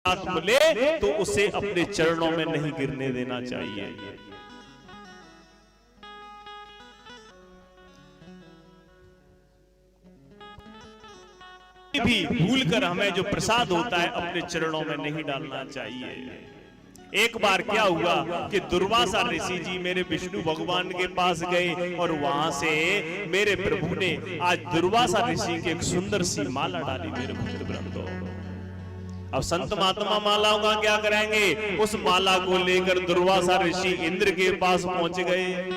मिले तो उसे अपने चरणों में नहीं गिरने देना चाहिए। भी भूलकर हमें जो प्रसाद होता है अपने चरणों में नहीं डालना चाहिए। एक बार क्या हुआ कि दुर्वासा ऋषि जी मेरे विष्णु भगवान के पास गए और वहां से मेरे प्रभु ने आज दुर्वासा ऋषि की एक सुंदर सी माला डाली मेरे भक्त वृंदो। अब संत महात्मा मालाओं का क्या करेंगे? उस माला को लेकर दुर्वासा ऋषि इंद्र के पास पहुंच गए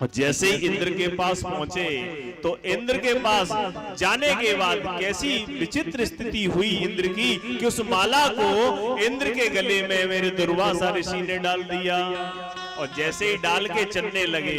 और जैसे ही इंद्र के पास पहुंचे तो इंद्र के पास जाने के बाद कैसी विचित्र स्थिति हुई इंद्र की कि उस माला को इंद्र के गले में मेरे दुर्वासा ऋषि ने डाल दिया और जैसे ही डाल के चलने लगे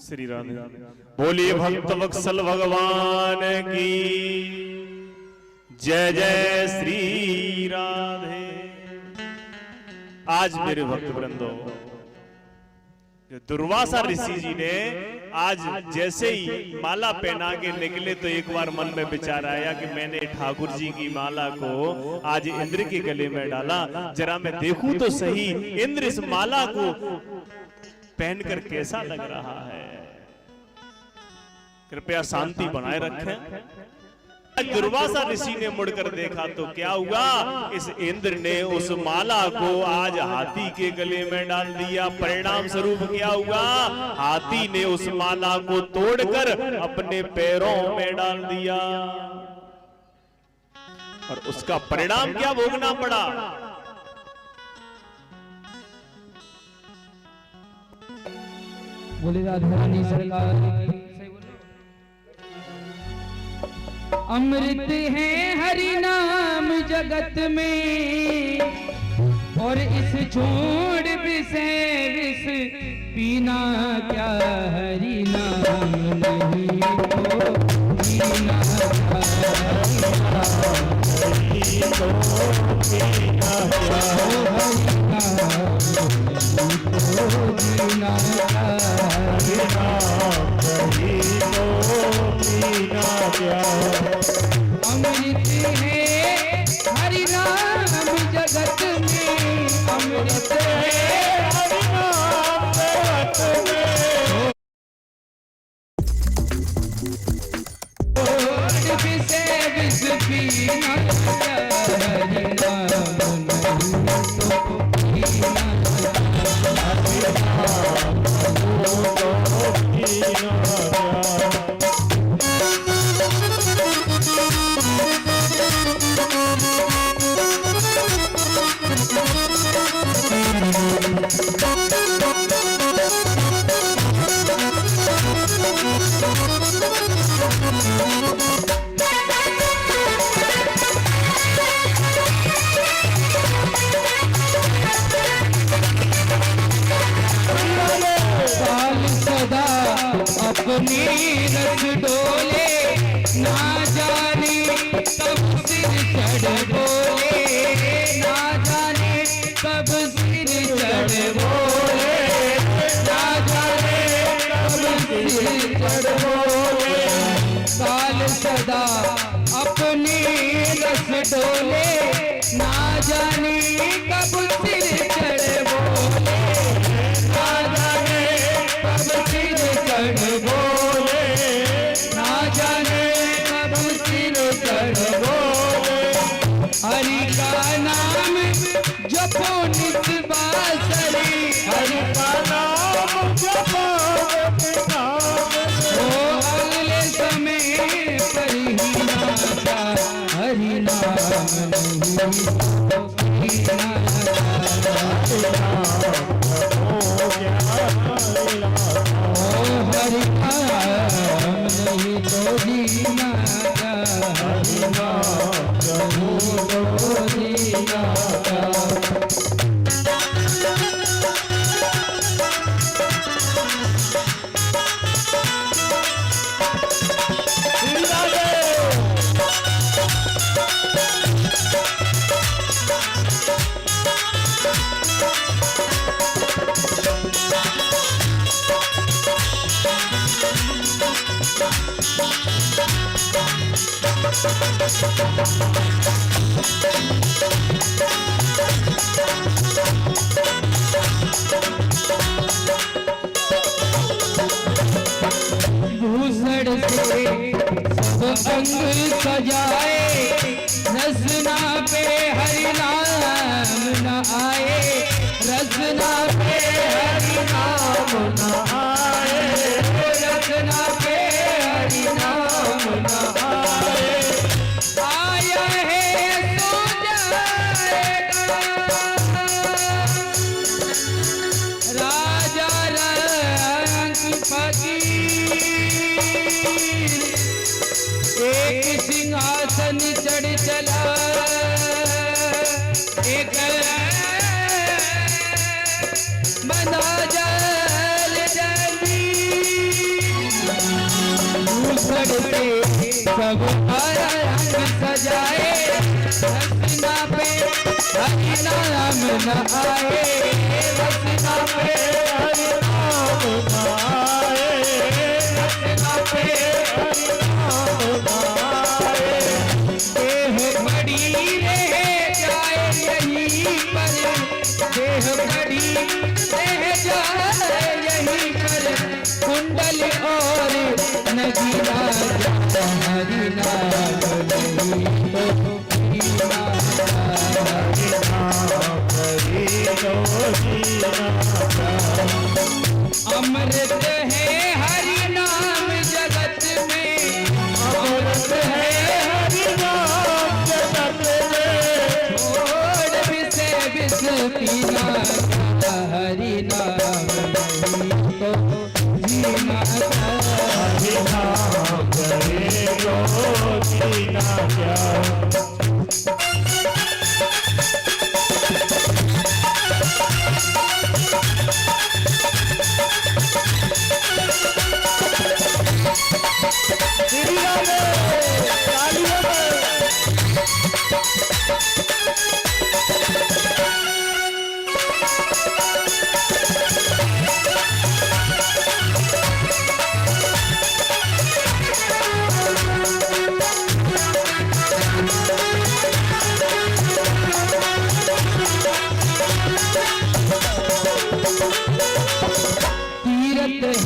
श्री राधे। बोलिए भक्त वत्सल भगवान की जय जय श्री राधे। आज मेरे भक्त वृंदो जो दुर्वासा ऋषि जी ने आज जैसे ही माला पहना के निकले तो एक बार मन में विचार आया कि मैंने ठाकुर जी की माला को आज इंद्र के गले में डाला, जरा मैं देखूं तो सही इंद्र इस माला को पहनकर कैसा लग रहा है। कृपया शांति बनाए रखें। दुर्वासा ऋषि ने मुड़कर देखा तो क्या हुआ, इस इंद्र ने उस माला को आज हाथी के गले में डाल दिया। परिणाम स्वरूप क्या हुआ, हाथी ने उस माला को तोड़कर अपने पैरों में डाल दिया और उसका परिणाम क्या भोगना पड़ा। बोले राधा रानी सरकार। अमृत है हरि नाम जगत में, और इस छोड़ विषय विष पीना क्या, हरि नाम नहीं तो पीना अमृत है हरि नाम जगत में, अमृत है हरि नाम जगत में, विषय विष पीना हरि नाम नहीं तो पीना। अपनी रस डोले ना जाने कब सिर चढ़ बोले, ना जाने कब सिर चढ़ बोले, ना जाने कब सिर चढ़ बोले। काल सदा अपनी रस डोले ना जाने कब सिर चढ़ बोले, ना जाने कब सिर चढ़ बोले, ना जाने कब सिर चढ़ बोले। हरि का नाम जपो नित बासरी, हरि का नाम जपो नित बासरी, ओ अगले समय पर ही नाचा, हरि नाम नहीं तो पीना। हरि नाम नहीं तो जीना, हरि नाम नहीं तो जीना। भूषण से सब अंग सजाए, रसना पे हरि नाम न आए, रसना पे हरि नाम न आए, रसना पे हरि नाम न आए। आया है तो जाएगा राजा रंग फकीर, एक सिंहासन चढ़ चला, एक बना जल दूसर पे सब रंग सजाए, रसना पे हरि नाम न आए, रसना पे हरि नाम न आए। घड़ी रह जाए यहीं पर कुंडल और नगीना हरि नाम नहीं तो हीना अमृत है हरि नाम जगत में अमृत है हरि नाम जगत में छोड़ विषय विष पीना हरि नाम नहीं तो जीना हरि नाम करे रो जीना क्या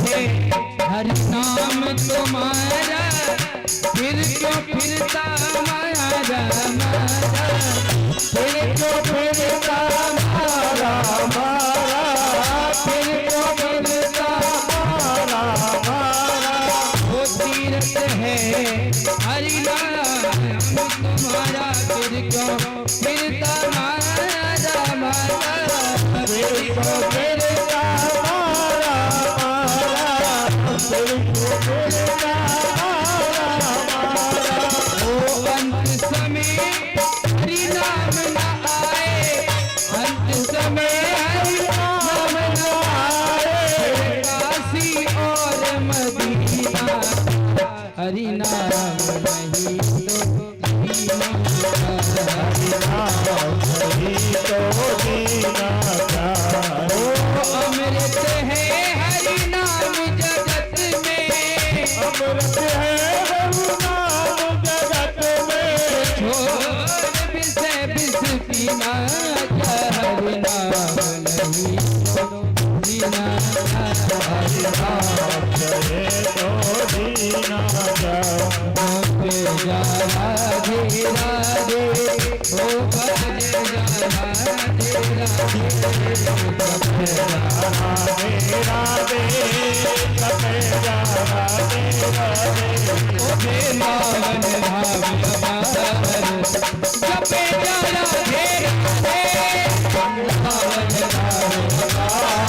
है हरि नाम तुम्हारा फिर क्यों फिरता मारा मारा फिर क्यों फिरता मारा मारा फिर क्यों फिरता मारा मारा वो तीरथ है हरि नाम तुम्हारा फिर क्यों फिरता मारा मारा फिर क्यों फिरता अंत समय हरि नाम न आए अंत समय हरि नाम न आए काशी और मदीना हरि नाम नहीं तो दीना हरि नाम नहीं तो दीना अमृत है हरि नाम जगत में अमृत है हरि नाम जगत में छोड़ विषय विष पीना हरि नाम नहीं तो जीना हरि नाम करे तो जीना पे जा राधे राधे ओ भज जा राधे राधे राधे राधे जा राधे राधे ओहे नावन भाव अमर जपे जा राधे राधे नावन भाव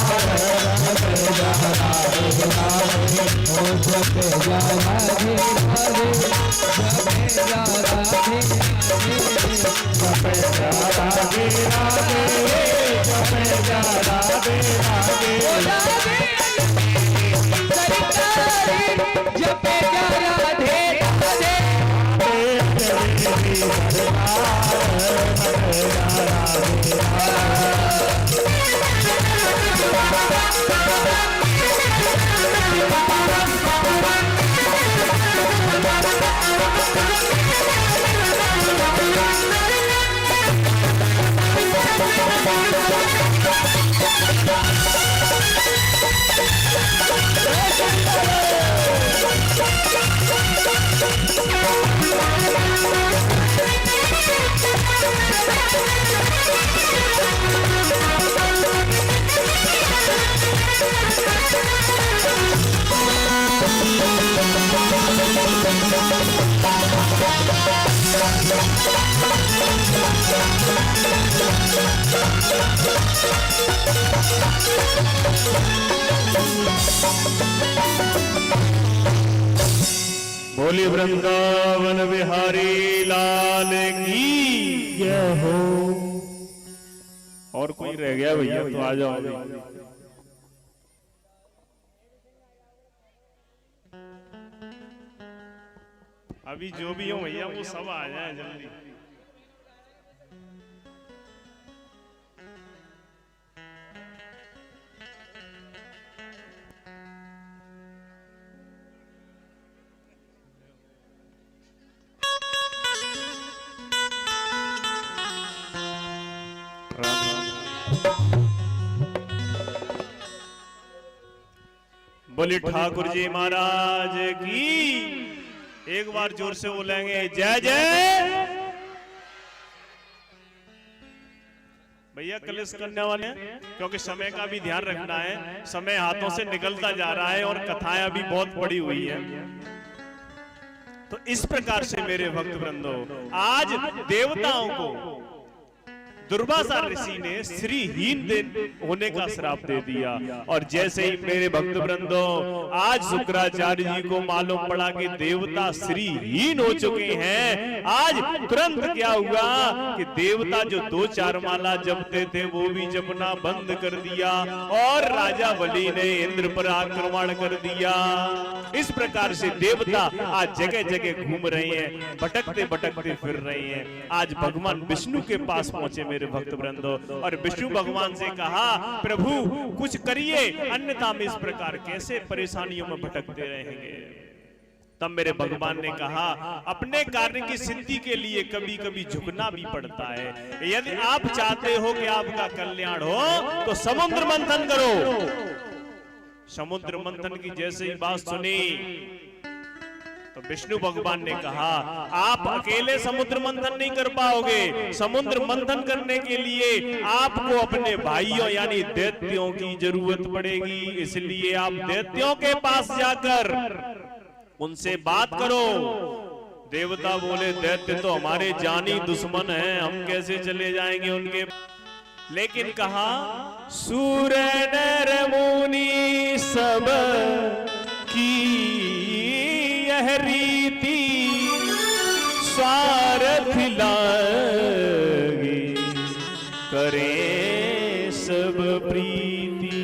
अमर जपे जा राधे राधे ओ जपे जा राधे राधे जपे जा राधे राधे जपे जा राधे राधे जपे जा राधे राधे जपे जा राधे बोली वृंदावन बिहारी लाल की जय हो। और कोई रह गया भैया तो आ जाओ। अभी जो भी हो भैया वो सब आ जाए जल्दी। बोले ठाकुर जी महाराज की। एक बार जोर से बोलेंगे जय जय। भैया कलश करने वाले हैं, क्योंकि समय का भी ध्यान रखना है, समय हाथों से निकलता जा रहा है और कथाएं अभी बहुत पड़ी हुई है। तो इस प्रकार से मेरे भक्त वृंदो, आज देवताओं को दुर्वासा ऋषि ने श्रीहीन होने का श्राप दे दिया। और जैसे ही मेरे भक्त वृंदो आज शुक्राचार्य जी को मालूम पड़ा कि देवता श्रीहीन हो चुके हैं, आज तुरंत क्या हुआ कि देवता जो 2-4 माला जपते थे वो भी जपना बंद कर दिया और राजा बलि ने इंद्र पर आक्रमण कर दिया। इस प्रकार से देवता आज जगह जगह घूम रहे हैं, भटकते भटकते फिर रहे हैं। आज भगवान विष्णु के पास पहुंचे मेरे भक्त वृंदो, और विष्णु भगवान से कहा प्रभु कुछ करिए, अन्यथा हम इस प्रकार कैसे परेशानियों में भटकते रहेंगे। तब मेरे भगवान ने कहा अपने कार्य की सिद्धि के लिए कभी कभी झुकना भी पड़ता है। यदि आप चाहते हो कि आपका कल्याण हो तो समुद्र मंथन करो। समुद्र मंथन की जैसे ही बात सुनी तो विष्णु भगवान ने कहा आप अकेले समुद्र मंथन नहीं कर पाओगे, समुद्र मंथन करने के लिए आपको अपने भाइयों यानी दैत्यों की जरूरत पड़ेगी। इसलिए आप दैत्यों के पास जाकर उनसे बात करो। देवता बोले दैत्य तो हमारे जानी दुश्मन हैं, हम कैसे चले जाएंगे उनके। लेकिन कहा सूर्य नर मुनि सब की यह रीति स्वार्थ लागी करें सब प्रीति।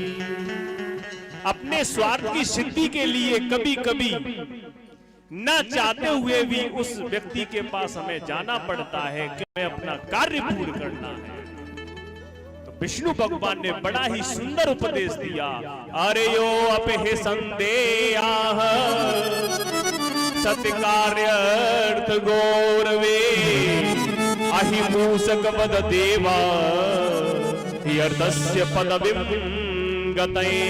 अपने स्वार्थ की सिद्धि के लिए कभी कभी न चाहते हुए भी उस व्यक्ति के पास हमें जाना पड़ता है कि हमें अपना कार्य पूर्ण करना है। विष्णु भगवान ने बड़ा ही सुंदर उपदेश दिया। अरे यो अपहे संदेह सत्कार्यर्थ गौरवे अहिमूसक पद देवा यर्दस्य पदविम गतये।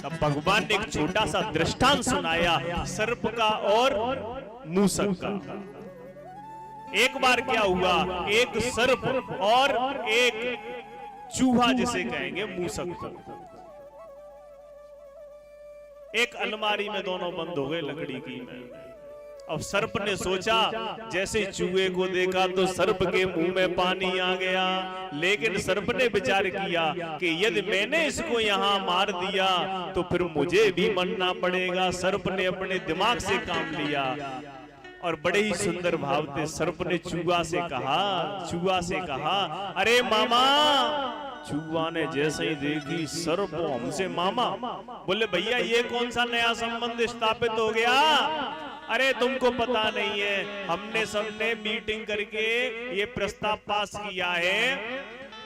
तब भगवान ने एक छोटा सा दृष्टांत सुनाया सर्प का और मूसक का। एक बार क्या हुआ, एक सर्प और एक चूहा जिसे कहेंगे मूसक को एक अलमारी में दोनों बंद हो गए लकड़ी की में। अब सर्प ने सोचा, जैसे चूहे को देखा तो सर्प के मुंह में पानी आ गया। लेकिन सर्प ने विचार किया कि यदि मैंने इसको यहाँ मार दिया तो फिर मुझे भी मरना पड़ेगा। सर्प ने अपने दिमाग से काम लिया और बड़े ही सुंदर भाव थे। सर्प ने चूहा से कहा अरे मामा। चूहा ने जैसे ही देखी सर्प हमसे मामा, बोले भैया ये कौन सा नया संबंध स्थापित हो गया। अरे तुमको पता नहीं है, हमने सबने मीटिंग करके ये प्रस्ताव पास किया है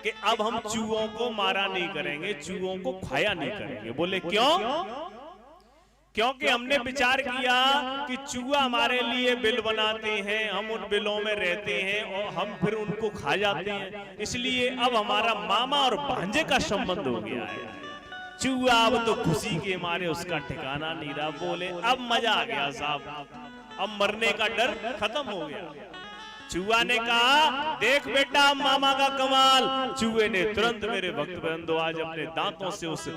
कि अब हम चूहों को मारा नहीं करेंगे, चूहों को खाया नहीं करेंगे। बोले क्यों? क्योंकि हमने विचार किया कि चूहा हमारे लिए बिल बनाते हैं, हम उन बिलों में रहते हैं और हम फिर उनको खा जाते हैं। इसलिए अब हमारा मामा और भांजे का संबंध हो गया है। चूहा अब तो खुशी के मारे उसका ठिकाना नहीं रहा। बोले अब मजा आ गया साहब, अब मरने का डर खत्म हो गया। चूहा ने कहा देख बेटा मामा का कमाल। चूहे ने तुरंत मेरे भक्त बंधु आज अपने दांतों से उस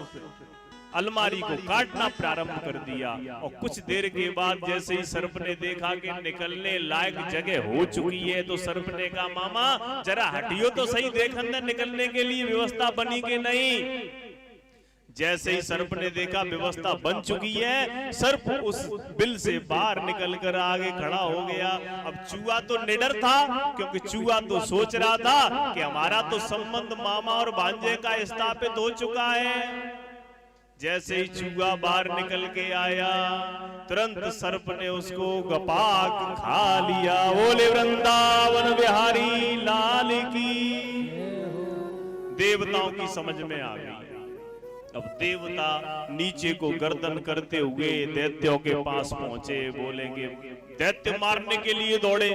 अलमारी को काटना प्रारंभ कर दिया। और कुछ देर के बाद जैसे ही सर्प ने देखा कि निकलने लायक जगह हो चुकी है तो सर्प ने कहा मामा जरा हटियो तो सही, देखना निकलने के लिए व्यवस्था बनी कि नहीं। जैसे ही सर्प ने देखा व्यवस्था बन चुकी है, सर्प उस बिल से बाहर निकलकर आगे खड़ा हो गया। अब चूहा तो निडर था, क्योंकि चूहा तो सोच रहा था कि हमारा तो संबंध मामा और भांजे का स्थापित हो चुका है। जैसे ही चूहा बाहर निकल के आया तुरंत सर्प ने उसको गपाक खा लिया। बोले वृंदावन बिहारी लाल की। देवताओं की समझ में आ गई। अब देवता नीचे को गर्दन करते हुए दैत्यों के पास पहुंचे। बोलेंगे दैत्य मारने के लिए दौड़े।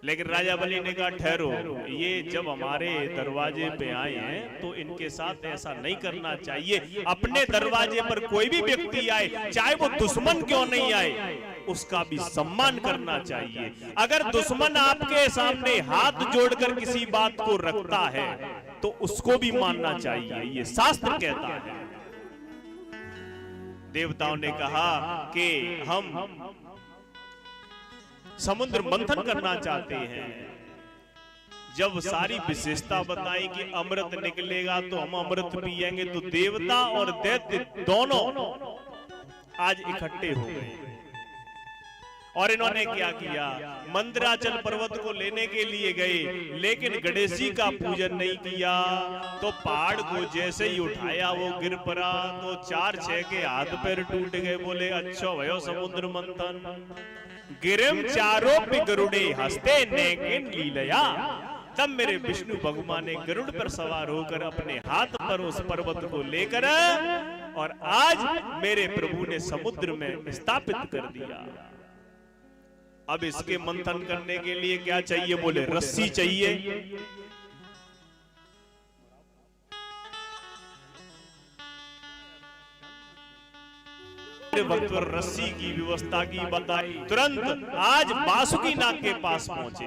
लेकिन राजा बलि ने कहा ठहरो, ये जब हमारे दरवाजे पे आए हैं तो इनके साथ ऐसा नहीं करना चाहिए। अपने दरवाजे पर कोई भी व्यक्ति आए, चाहे वो दुश्मन क्यों नहीं आए, उसका भी सम्मान करना चाहिए। अगर दुश्मन आपके सामने हाथ जोड़कर किसी बात को रखता है तो उसको भी मानना चाहिए, ये शास्त्र कहता है। देवताओं ने कहा कि हम समुद्र मंथन करना चाहते हैं। जब सारी विशेषता बताई कि अमृत निकलेगा तो हम अमृत पिएंगे, तो देवता और दैत्य दोनों आज इकट्ठे हो गए। और इन्होंने क्या किया, मंदराचल पर्वत को लेने के लिए गए, लेकिन गणेश जी का पूजन नहीं किया। तो पहाड़ को जैसे ही उठाया वो गिर पड़ा, तो 4-6 के हाथ पैर टूट गए। बोले अच्छा भयो समुद्र मंथन। गिरम चारों पे गरुड़े हंसते नेकिन लीलया। तब मेरे विष्णु भगवान ने गरुड़ पर सवार होकर अपने हाथ पर उस पर्वत को लेकर और आज मेरे प्रभु ने समुद्र में स्थापित कर दिया। अब इसके मंथन करने के लिए क्या चाहिए? बोले रस्सी चाहिए। वक्त पर रस्सी की व्यवस्था की बताई। तुरंत आज बासुकी नाग के पास पहुंचे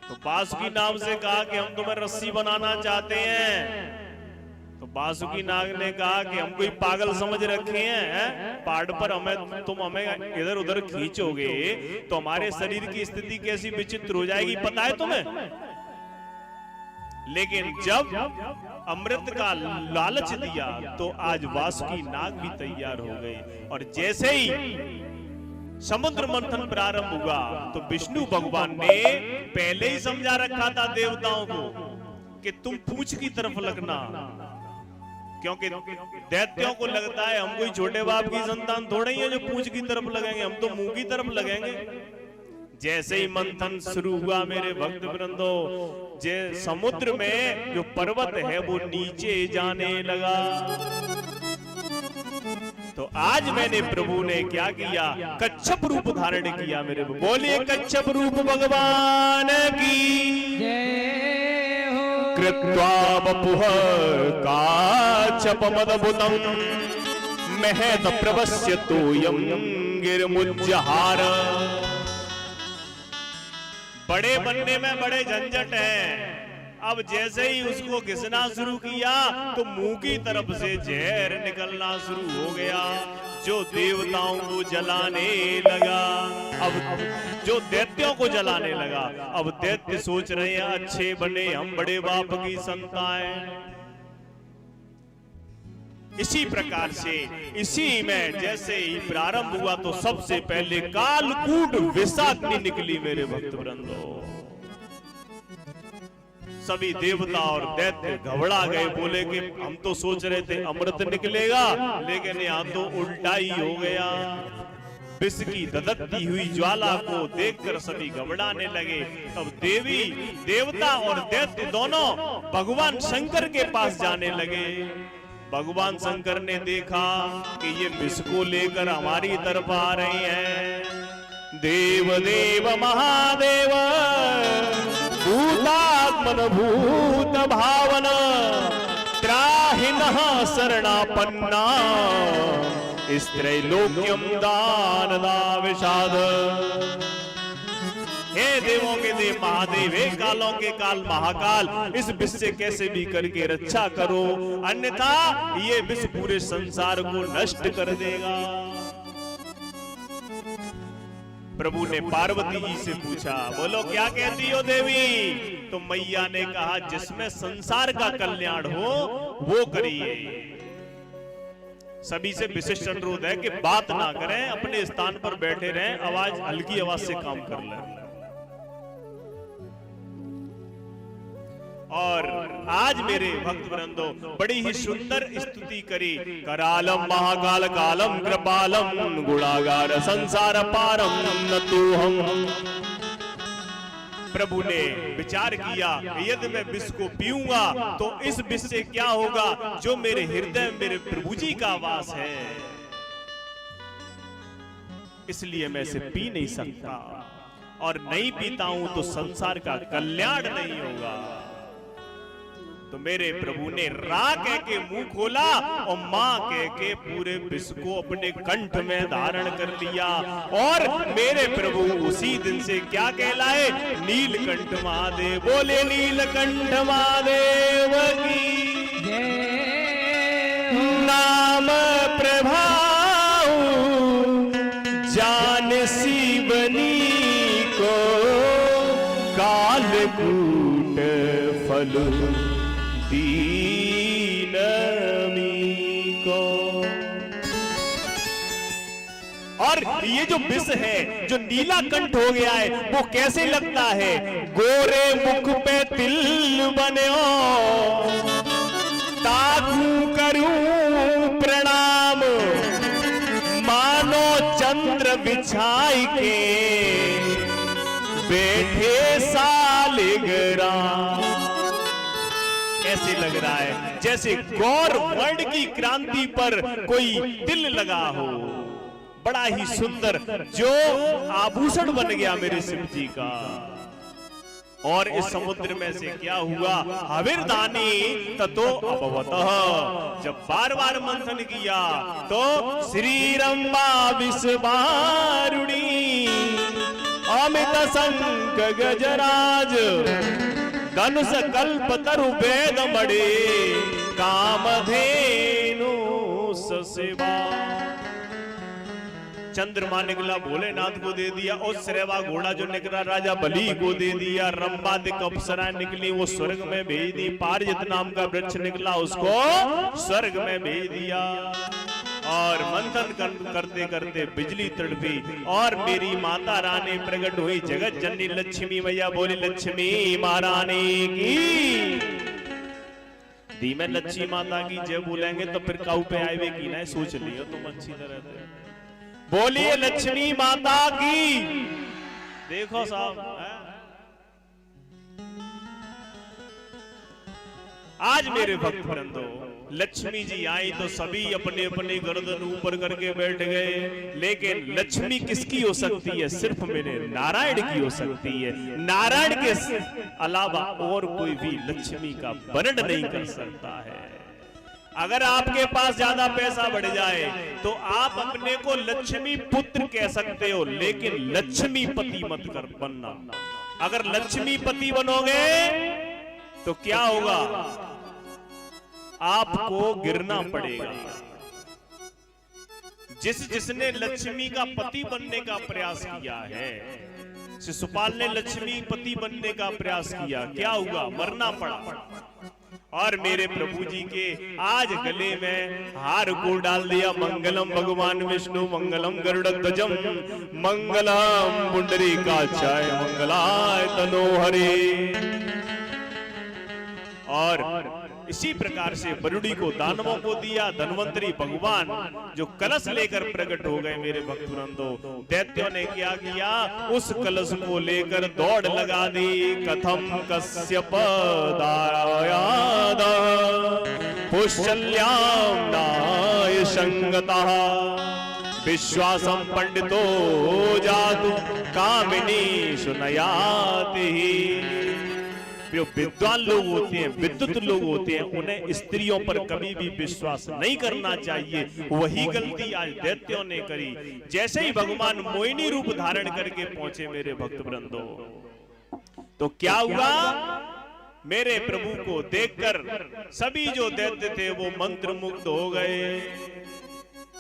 तो बासुकी नाग से कहा कि हम तुम्हें रस्सी बनाना चाहते हैं। तो बासुकी नाग ने कहा कि हम कोई पागल समझ रखे हैं, पहाड़ पर तुम हमें इधर उधर खींचोगे तो हमारे शरीर की स्थिति कैसी विचित्र हो जाएगी, पता है तुम्हें? लेकिन जब अमृत का लालच दिया तो आज वासुकी नाग भी तैयार हो गए। और जैसे ही समुद्र मंथन प्रारंभ हुआ तो विष्णु भगवान ने पहले ही समझा रखा था देवताओं को कि तुम पूंछ की तरफ लगना, क्योंकि दैत्यों को लगता है हम कोई छोटे बाप की संतान थोड़े ही है जो पूंछ की तरफ लगेंगे, हम तो मुंह की तरफ लगेंगे। जैसे ही मंथन शुरू हुआ मेरे भक्त वृंदो, जे समुद्र में जो पर्वत है वो नीचे जाने लगा। तो आज मैंने प्रभु ने क्या किया, कच्छप रूप धारण किया। मेरे बोलिए कच्छप रूप भगवान की जय हो। कृत्वा वपुः काच्छपमद्भुतं महत प्रवस्य तोयं गिरमुज्जहार। बड़े बनने में बड़े झंझट हैं। अब जैसे ही उसको घिसना शुरू किया तो मुंह की तरफ से जहर निकलना शुरू हो गया, जो देवताओं को जलाने लगा। अब जो दैत्यों को जलाने लगा। अब दैत्य सोच रहे हैं अच्छे बने, हम बड़े बाप की संतान। इसी प्रकार से इसी में जैसे ही प्रारंभ हुआ तो सबसे पहले कालकूट विषाग्नि निकली। मेरे भक्त वृंदो, सभी देवता और दैत्य घबरा गए, बोले कि हम तो सोच रहे थे अमृत निकलेगा, लेकिन यहाँ तो उल्टा ही हो गया। विष की दधकती हुई ज्वाला को देखकर सभी घबराने लगे। तब देवी देवता और दैत्य दोनों भगवान शंकर के पास जाने लगे। भगवान शंकर ने देखा कि ये विष को लेकर हमारी तरफ आ रहे हैं। देव देव महादेव भूतात्मन भूत भावन त्राहिनः शरणापन्ना स्त्रैलोक्यम दानदा विषाद। हे देवों के देव महादेव, हे कालों के काल महाकाल, इस विष से कैसे भी करके रक्षा करो, अन्यथा ये विष पूरे संसार को नष्ट कर देगा। प्रभु ने पार्वती जी से पूछा, बोलो क्या कहती हो देवी? तो मैया ने कहा जिसमें संसार का कल्याण हो वो करिए। सभी से विशिष्ट अनुरोध है कि बात ना करें, अपने स्थान पर बैठे रहें, आवाज हल्की आवाज से काम कर लें। और आज मेरे भक्त वृंदो बड़ी ही सुंदर स्तुति करी। करालम महाकाल कालम कृपालम गुणागार संसार पारम नतोहम। प्रभु ने विचार किया यदि मैं विष को पीऊंगा तो इस विष से क्या होगा, जो मेरे हृदय मेरे प्रभु जी का वास है, इसलिए मैं इसे पी नहीं सकता। और नहीं पीता हूं तो संसार का कल्याण नहीं होगा। तो मेरे प्रभु ने रा कह के मुंह खोला और मां कह के पूरे विष को अपने कंठ में धारण कर लिया। और मेरे प्रभु उसी दिन से क्या कहलाए? नीलकंठ महादेव। बोले नीलकंठ महादेव की जय हो। नाम प्रभाऊ जान शिवनी को कालकूट फल दीनमी को। और ये जो विष है जो नीला कंठ हो गया है वो कैसे लगता है? गोरे मुख पे तिल बने ताकू करूं प्रणाम मानो चंद्र बिछाई के बैठे सालिग्राम। ऐसे लग रहा है जैसे गौर वर्ण की क्रांति पर कोई तिल लगा हो। बड़ा ही सुंदर जो आभूषण बन गया मेरे शिव जी का। और इस समुद्र में से क्या हुआ? हविर्दानी ततो अपवतः। जब बार बार मंथन किया तो श्री रंबा विश्वारुणी अमित संक गजराज धनुष कल्प तरु वेद मणि कामधेनु ससेवा। चंद्रमा निकला भोलेनाथ को दे दिया और श्रेवा घोड़ा जो निकला राजा बलि को दे दिया। रंबादिक अप्सराएं निकली वो स्वर्ग में भेज दी। पारिजात नाम का वृक्ष निकला उसको स्वर्ग में भेज दिया। और मंथन करते करते बिजली तड़पी और मेरी माता रानी प्रकट हुई जगत जननी लक्ष्मी मैया। बोली लक्ष्मी महारानी की। दी में लक्ष्मी माता की जय बोलेंगे तो फिर काऊ पे आए की ना सोच लियो तुम अच्छी तरह से। बोलिए लक्ष्मी माता की। देखो साहब आज मेरे भक्त वृंदो लक्ष्मी जी आई तो सभी अपने अपने गर्दन ऊपर करके बैठ गए। लेकिन लक्ष्मी किसकी हो सकती है? सिर्फ मेरे नारायण की हो सकती है। नारायण के अलावा और कोई भी लक्ष्मी का वर्णन नहीं कर सकता है। अगर आपके पास ज्यादा पैसा बढ़ जाए तो आप अपने को लक्ष्मी पुत्र कह सकते हो, लेकिन लक्ष्मी पति मत कर बनना। अगर लक्ष्मी पति बनोगे तो क्या होगा? आपको गिरना पड़ेगा। जिसने लक्ष्मी का पति बनने का प्रयास किया है, शिशुपाल ने लक्ष्मी पति बनने का प्रयास किया, क्या हुआ? मरना पड़ा। और मेरे प्रभु जी के आज गले में हार को डाल दिया। मंगलम भगवान विष्णु मंगलम गरुड़ध्वजम मंगलम पुंडरीकाक्षाय मंगलाय तनोहरे। और इसी प्रकार से बरुड़ी को दानवों को दिया। धन्वंतरी भगवान जो कलश लेकर प्रकट हो गए मेरे भक्तवृंदो। दैत्यों ने क्या किया? उस कलश को लेकर दौड़ लगा दी। कथम कश्यप दायाद पुष्यल्याम नाय संगतः विश्वासम पंडितो जातु कामिनी सुनयाति। जो विद्वान लोग होते हैं, विद्युत लोग होते हैं, उन्हें स्त्रियों पर कभी भी विश्वास नहीं करना चाहिए। वही गलती आज दैत्यों ने करी। जैसे ही भगवान मोहिनी रूप धारण करके पहुंचे मेरे भक्त वृंदो तो क्या हुआ? मेरे प्रभु को देखकर सभी जो दैत्य थे वो मंत्र मुग्ध हो गए।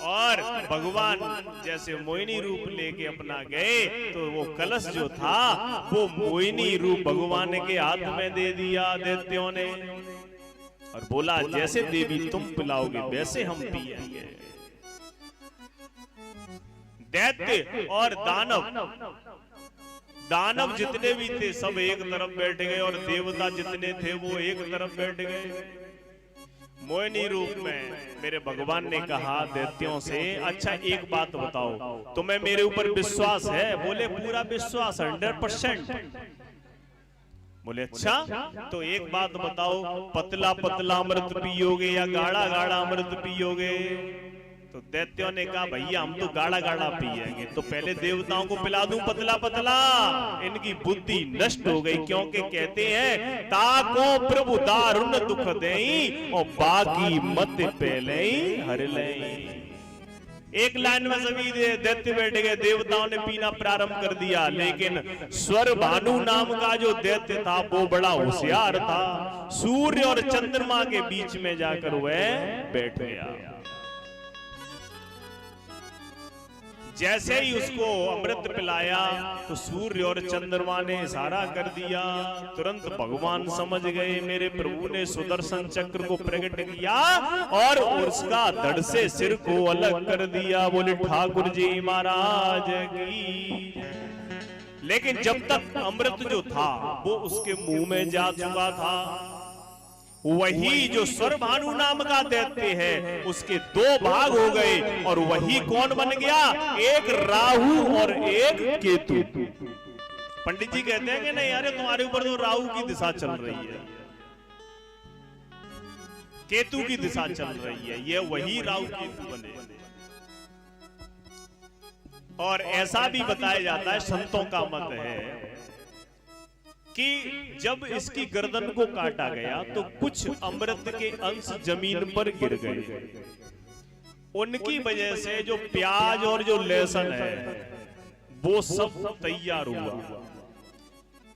और भगवान जैसे मोहिनी रूप लेके अपना गए तो वो कलश जो था वो मोहिनी रूप भगवान के हाथ में दे दिया दैत्यों ने। और बोला जैसे देवी तुम पिलाओगे वैसे हम पिएंगे। दैत्य और दानव जितने भी थे सब एक तरफ बैठ गए और देवता जितने थे वो एक तरफ बैठ गए। मोहिनी रूप में मेरे भगवान ने कहा दैत्यों से, अच्छा एक बात बताओ, तुम्हें मेरे ऊपर विश्वास है? बोले पूरा विश्वास 100%। बोले अच्छा तो एक बात बताओ, पतला पतला अमृत पियोगे या गाढ़ा गाढ़ा अमृत पियोगे? तो दैत्यों ने कहा भैया हम तो गाढ़ा गाढ़ा पिएंगे, तो पहले देवताओं को पिला दूं पतला पतला। इनकी बुद्धि नष्ट हो गई, क्योंकि कहते हैं ताको प्रभु दारुण दुख देई और बाकी मत पहले हर ले। एक लाइन में सभी दैत्य बैठ गए, देवताओं ने पीना प्रारंभ कर दिया, लेकिन स्वर भानु नाम का जो दैत्य था वो बड़ा होशियार था। सूर्य और चंद्रमा के बीच में जाकर वह बैठ गया। जैसे ही उसको अमृत पिलाया तो सूर्य और चंद्रमा ने इशारा कर दिया। तुरंत भगवान समझ गए, मेरे प्रभु ने सुदर्शन चक्र को प्रकट किया और उसका धड़ से सिर को अलग कर दिया। बोले ठाकुर जी महाराज की। लेकिन जब तक अमृत जो था वो उसके मुंह में जा चुका था, वही जो स्वरभानु नाम का दैत्य है उसके दो भाग हो गए, और वही कौन बन गया, एक राहु और एक केतु। पंडित जी कहते हैं कि नहीं यार तुम्हारे ऊपर तो राहु की दिशा चल रही है, केतु की दिशा चल रही है, ये वही राहु केतु बने। और ऐसा भी बताया जाता है, संतों का मत है कि जब इसकी गर्दन को काटा गया तो कुछ अमृत के अंश जमीन पर गिर गए। उनकी वजह से जो प्याज और जो लहसुन है वो सब तैयार हुआ।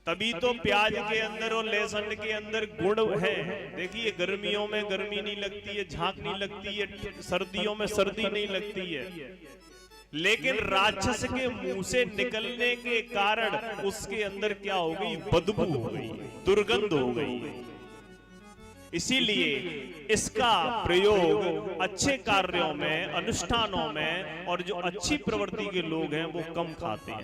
तभी तो प्याज के अंदर और लहसुन के अंदर गुण है। देखिए गर्मियों में गर्मी नहीं लगती है, झांक नहीं लगती है, सर्दियों में सर्दी नहीं लगती है, लेकिन राक्षस के मुंह से निकलने के कारण उसके अंदर क्या हो गई, बदबू हो गई, दुर्गंध हो गई। इसीलिए इसका प्रयोग अच्छे कार्यों में, अनुष्ठानों में, और जो अच्छी प्रवृत्ति के लोग हैं वो कम खाते हैं।